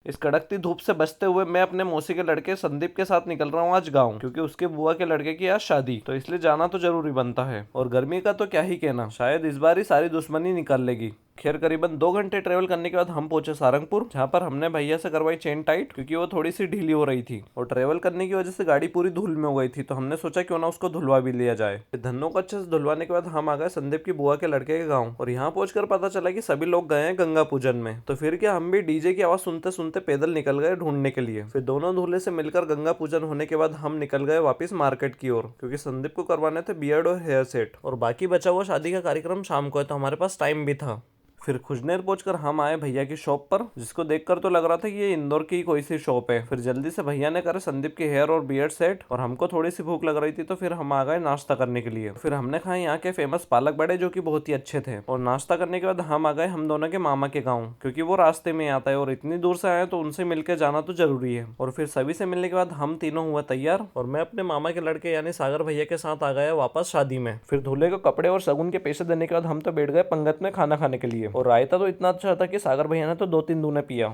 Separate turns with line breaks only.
इस कड़कती धूप से बचते हुए मैं अपने मौसी के लड़के संदीप के साथ निकल रहा हूँ आज गाँव, क्योंकि उसके बुआ के लड़के की आज शादी, तो इसलिए जाना तो जरूरी बनता है। और गर्मी का तो क्या ही कहना, शायद इस बार ही सारी दुश्मनी निकाल लेगी। खैर करीबन 2 घंटे ट्रेवल करने के बाद हम पहुंचे सारंगपुर, जहां पर हमने भैया से करवाई चेन टाइट, क्योंकि वो थोड़ी सी ढीली हो रही थी और ट्रेवल करने की वजह से गाड़ी पूरी धूल में हो गई थी। तो हमने सोचा क्यों ना उसको धुलवा भी लिया जाए। धन्नो को अच्छे से धुलवाने के बाद हम आ गए संदीप की बुआ के लड़के के गाँव, और यहाँ पहुंचकर पता चला कि सभी लोग गए हैं गंगा पूजन में। तो फिर क्या, हम भी डीजे की आवाज सुनते सुनते पैदल निकल गए ढूंढने के लिए। फिर दोनों दूल्हे से मिलकर गंगा पूजन होने के बाद हम निकल गए वापस मार्केट की ओर, क्योंकि संदीप को करवाने थे बियर्ड और हेयर सेट, और बाकी बचा हुआ शादी का कार्यक्रम शाम को है, तो हमारे पास टाइम भी था। फिर खुजनेर पहुंचकर हम आए भैया की शॉप पर, जिसको देखकर तो लग रहा था कि ये इंदौर की कोई सी शॉप है। फिर जल्दी से भैया ने करे संदीप के हेयर और बियर्ड सेट, और हमको थोड़ी सी भूख लग रही थी, तो फिर हम आ गए नाश्ता करने के लिए। फिर हमने खाए यहाँ के फेमस पालक बड़े, जो कि बहुत ही अच्छे थे। और नाश्ता करने के बाद हम आ गए हम दोनों के मामा के गाँव, क्योंकि वो रास्ते में आता है और इतनी दूर से आए तो उनसे मिलकर जाना तो जरूरी है। और फिर सभी से मिलने के बाद हम तीनों हुआ तैयार, और मैं अपने मामा के लड़के यानी सागर भैया के साथ आ गया वापस शादी में। फिर दूल्हे को कपड़े और शगुन के पैसे देने के बाद हम तो बैठ गए पंगत में खाना खाने के लिए। और रायता तो इतना अच्छा था कि सागर भैया ने तो 2-3 दूने पिया।